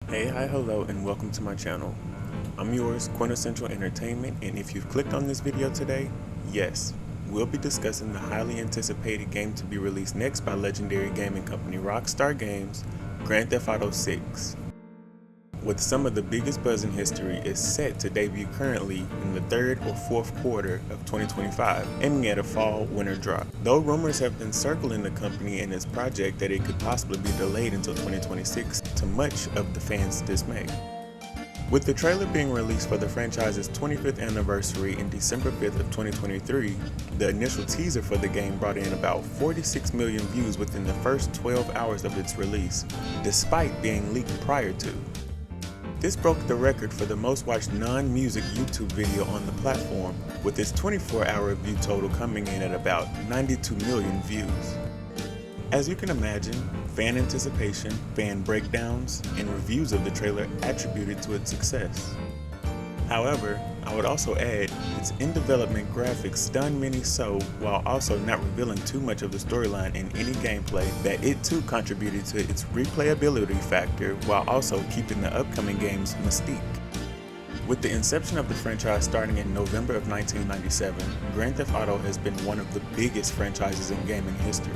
Hey, hi, hello, and welcome to my channel. I'm yours, Quinntusential Entertainment, and if you've clicked on this video today, yes, we'll be discussing the highly anticipated game to be released next by legendary gaming company Rockstar Games, Grand Theft Auto 6. With some of the biggest buzz in history, is set to debut currently in the third or fourth quarter of 2025, aiming at a fall-winter drop. Though rumors have been circling the company and its project that it could possibly be delayed until 2026, to much of the fans' dismay. With the trailer being released for the franchise's 25th anniversary in December 5th of 2023, the initial teaser for the game brought in about 46 million views within the first 12 hours of its release, despite being leaked prior to. This broke the record for the most watched non-music YouTube video on the platform, with its 24-hour view total coming in at about 92 million views. As you can imagine, fan anticipation, fan breakdowns, and reviews of the trailer attributed to its success. However, I would also add, its in-development graphics stunned many so, while also not revealing too much of the storyline in any gameplay, that it too contributed to its replayability factor while also keeping the upcoming game's mystique. With the inception of the franchise starting in November of 1997, Grand Theft Auto has been one of the biggest franchises in gaming history.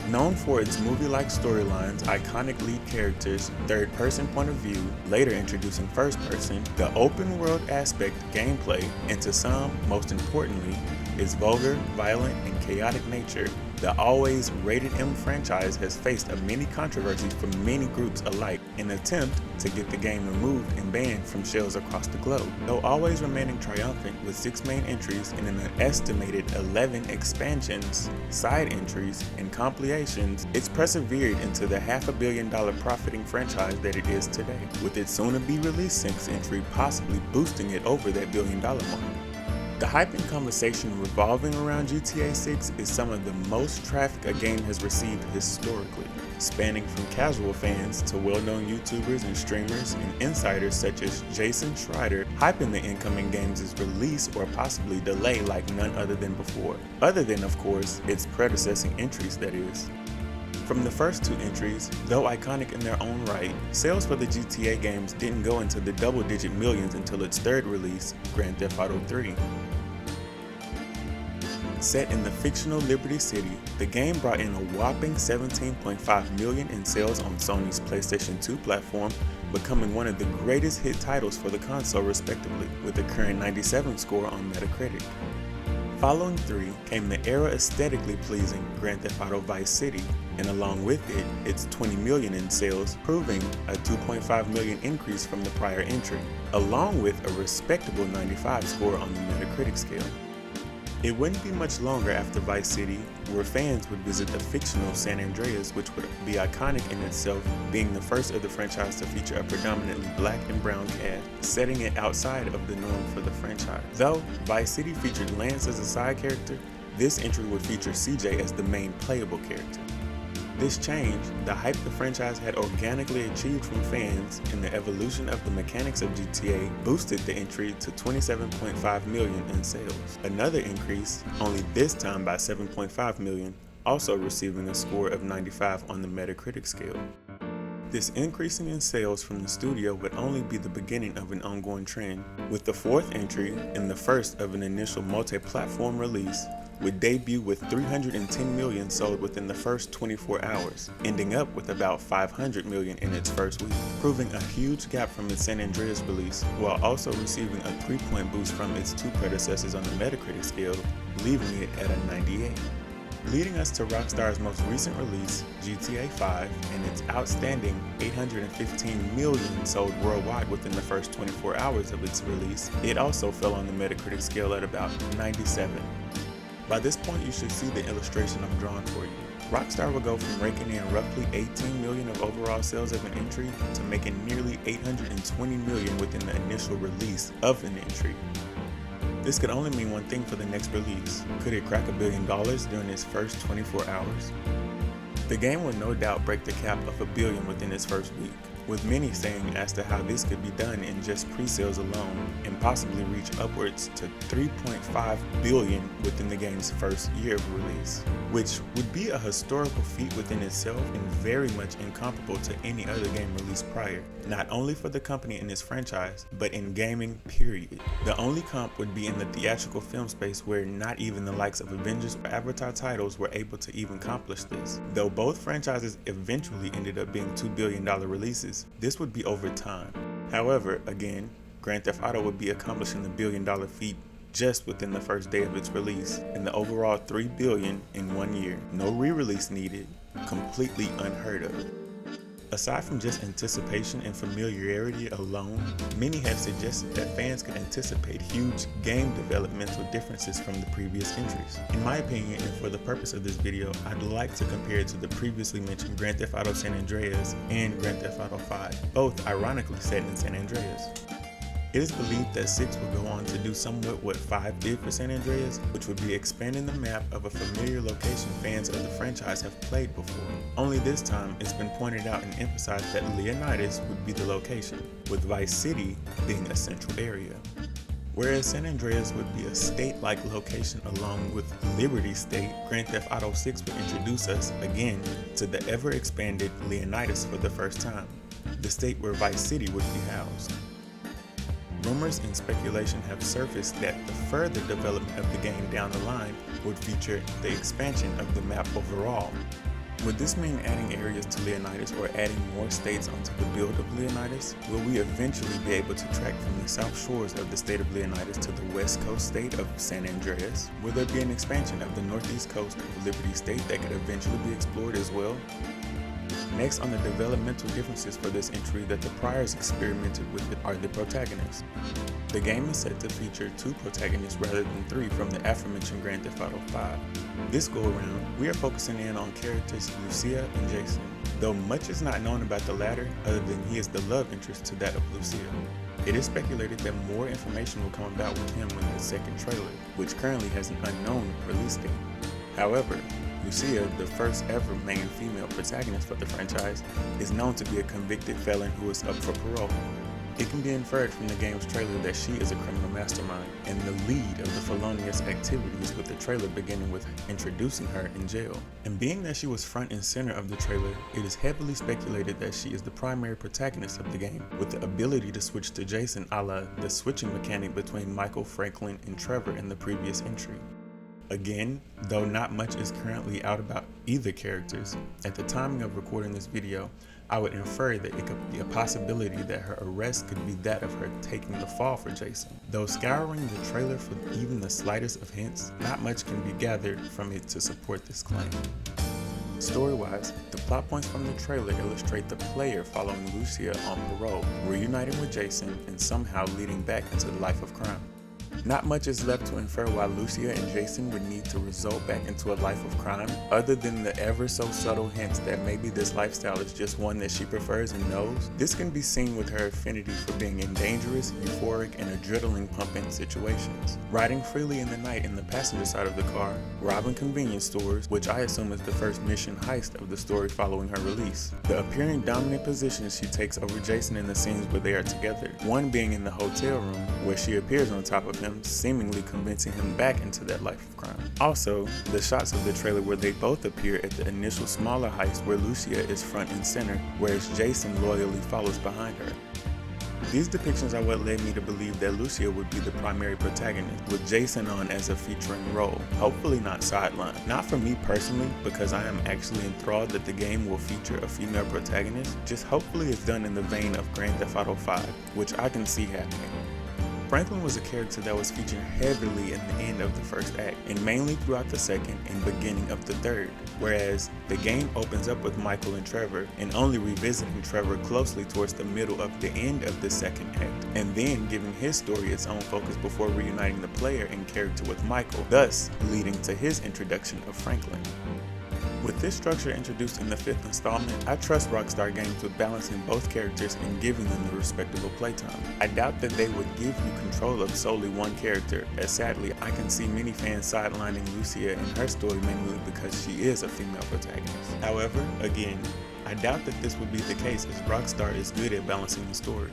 Known for its movie-like storylines, iconic lead characters, third-person point of view, later introducing first-person, the open-world aspect gameplay, and to some, most importantly, its vulgar, violent, and chaotic nature, the always rated M franchise has faced a many controversies from many groups alike in an attempt to get the game removed and banned from shelves across the globe. Though always remaining triumphant with 6 main entries and an estimated 11 expansions, side entries, and compilations, it's persevered into the $500 million profiting franchise that it is today, with its soon-to-be-released 6th entry possibly boosting it over that $1 billion mark. The hype and conversation revolving around GTA 6 is some of the most traffic a game has received historically, spanning from casual fans to well-known YouTubers and streamers and insiders such as Jason Schreider hyping the incoming game's release or possibly delay like none other than before, other than of course its predecessing entries, that is. From the first 2 entries, though iconic in their own right, sales for the GTA games didn't go into the double-digit millions until its third release, Grand Theft Auto 3. Set in the fictional Liberty City, the game brought in a whopping 17.5 million in sales on Sony's PlayStation 2 platform, becoming one of the greatest hit titles for the console respectively, with a current 97 score on Metacritic. Following 3 came the era aesthetically pleasing Grand Theft Auto Vice City, and along with it, its 20 million in sales, proving a 2.5 million increase from the prior entry, along with a respectable 95 score on the Metacritic scale. It wouldn't be much longer after Vice City where fans would visit the fictional San Andreas, which would be iconic in itself, being the first of the franchise to feature a predominantly black and brown cast, setting it outside of the norm for the franchise. Though Vice City featured Lance as a side character, this entry would feature CJ as the main playable character. This change, the hype the franchise had organically achieved from fans, and the evolution of the mechanics of GTA boosted the entry to 27.5 million in sales. Another increase, only this time by 7.5 million, also receiving a score of 95 on the Metacritic scale. This increasing in sales from the studio would only be the beginning of an ongoing trend, with the 4th entry and the first of an initial multi-platform release would debut with 310 million sold within the first 24 hours, ending up with about 500 million in its first week, proving a huge gap from its San Andreas release, while also receiving a 3-point boost from its 2 predecessors on the Metacritic scale, leaving it at a 98. Leading us to Rockstar's most recent release, GTA 5, and its outstanding 815 million sold worldwide within the first 24 hours of its release, it also fell on the Metacritic scale at about 97. By this point, you should see the illustration I've drawn for you. Rockstar will go from raking in roughly 18 million of overall sales of an entry to making nearly 820 million within the initial release of an entry. This could only mean one thing for the next release. Could it crack $1 billion during its first 24 hours? The game will no doubt break the cap of $1 billion within its first week. with many saying as to how this could be done in just pre-sales alone and possibly reach upwards to $3.5 billion within the game's first year of release, which would be a historical feat within itself and very much incomparable to any other game released prior, not only for the company and its franchise, but in gaming period. The only comp would be in the theatrical film space, where not even the likes of Avengers or Avatar titles were able to even accomplish this. Though both franchises eventually ended up being $2 billion releases, this would be over time. However, again, Grand Theft Auto would be accomplishing the $1 billion feat just within the first day of its release, and the overall $3 billion in 1 year. No re-release needed, completely unheard of. Aside from just anticipation and familiarity alone, many have suggested that fans could anticipate huge game developmental differences from the previous entries. In my opinion, and for the purpose of this video, I'd like to compare it to the previously mentioned Grand Theft Auto San Andreas and Grand Theft Auto 5, both ironically set in San Andreas. It is believed that 6 will go on to do somewhat what 5 did for San Andreas, which would be expanding the map of a familiar location fans of the franchise have played before. Only this time, it's been pointed out and emphasized that Leonidas would be the location, with Vice City being a central area. Whereas San Andreas would be a state-like location along with Liberty State, Grand Theft Auto 6 would introduce us, again, to the ever-expanded Leonidas for the first time, the state where Vice City would be housed. Rumors and speculation have surfaced that the further development of the game down the line would feature the expansion of the map overall. Would this mean adding areas to Leonidas or adding more states onto the build of Leonidas? Will we eventually be able to track from the south shores of the state of Leonidas to the west coast state of San Andreas? Will there be an expansion of the northeast coast of Liberty State that could eventually be explored as well? Next on the developmental differences for this entry that the priors experimented with are the protagonists. The game is set to feature 2 protagonists rather than 3 from the aforementioned Grand Theft Auto 5. This go around, we are focusing in on characters Lucia and Jason, though much is not known about the latter other than he is the love interest to that of Lucia. It is speculated that more information will come about with him in the second trailer, which currently has an unknown release date. However, Lucia, the first ever main female protagonist for the franchise, is known to be a convicted felon who is up for parole. It can be inferred from the game's trailer that she is a criminal mastermind and the lead of the felonious activities, with the trailer beginning with introducing her in jail. And being that she was front and center of the trailer, it is heavily speculated that she is the primary protagonist of the game, with the ability to switch to Jason a la the switching mechanic between Michael, Franklin, and Trevor in the previous entry. Again, though not much is currently out about either characters, at the timing of recording this video, I would infer that it could be a possibility that her arrest could be that of her taking the fall for Jason. Though scouring the trailer for even the slightest of hints, not much can be gathered from it to support this claim. Story-wise, the plot points from the trailer illustrate the player following Lucia on parole, reuniting with Jason, and somehow leading back into the life of crime. Not much is left to infer why Lucia and Jason would need to result back into a life of crime, other than the ever so subtle hints that maybe this lifestyle is just one that she prefers and knows. This can be seen with her affinity for being in dangerous, euphoric, and adrenaline-pumping situations. Riding freely in the night in the passenger side of the car, robbing convenience stores, which I assume is the first mission heist of the story following her release. The appearing dominant positions she takes over Jason in the scenes where they are together, one being in the hotel room, where she appears on top of him, seemingly convincing him back into that life of crime. Also, the shots of the trailer where they both appear at the initial smaller heist where Lucia is front and center, whereas Jason loyally follows behind her. These depictions are what led me to believe that Lucia would be the primary protagonist, with Jason on as a featuring role, hopefully not sidelined. Not for me personally, because I am actually enthralled that the game will feature a female protagonist, just hopefully it's done in the vein of Grand Theft Auto 5, which I can see happening. Franklin was a character that was featured heavily in the end of the first act, and mainly throughout the second and beginning of the third, whereas the game opens up with Michael and Trevor, and only revisiting Trevor closely towards the middle of the end of the second act, and then giving his story its own focus before reuniting the player in character with Michael, thus leading to his introduction of Franklin. With this structure introduced in the 5th installment, I trust Rockstar Games with balancing both characters and giving them the respectable playtime. I doubt that they would give you control of solely one character, as sadly I can see many fans sidelining Lucia and her story mainly because she is a female protagonist. However, again, I doubt that this would be the case as Rockstar is good at balancing the story.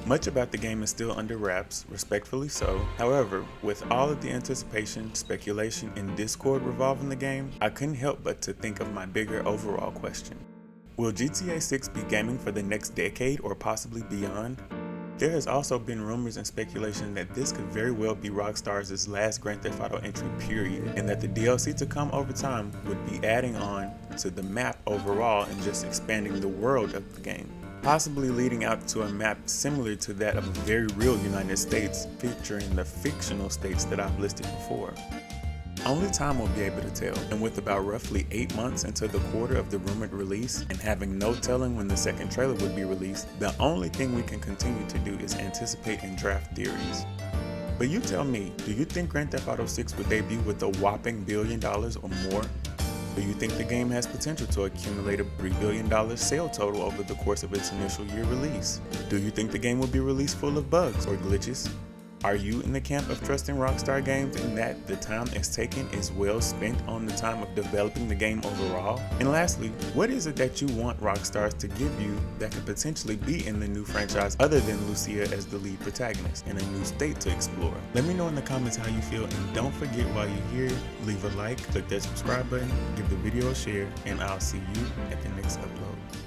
Much about the game is still under wraps, respectfully so. However, with all of the anticipation, speculation, and discord revolving the game, I couldn't help but to think of my bigger overall question. Will GTA 6 be gaming for the next decade or possibly beyond? There has also been rumors and speculation that this could very well be Rockstar's last Grand Theft Auto entry period, and that the DLC to come over time would be adding on to the map overall and just expanding the world of the game, possibly leading out to a map similar to that of a very real United States featuring the fictional states that I've listed before. Only time will be able to tell, and with about roughly 8 months into the quarter of the rumored release and having no telling when the second trailer would be released, the only thing we can continue to do is anticipate and draft theories. But you tell me, do you think Grand Theft Auto 6 would debut with a whopping $1 billion or more? Do you think the game has potential to accumulate a $3 billion sale total over the course of its initial year release? Do you think the game will be released full of bugs or glitches? Are you in the camp of trusting Rockstar Games in that the time it's taken is well spent on the time of developing the game overall? And lastly, what is it that you want Rockstars to give you that could potentially be in the new franchise other than Lucia as the lead protagonist and a new state to explore? Let me know in the comments how you feel, and don't forget while you're here, leave a like, click that subscribe button, give the video a share, and I'll see you at the next upload.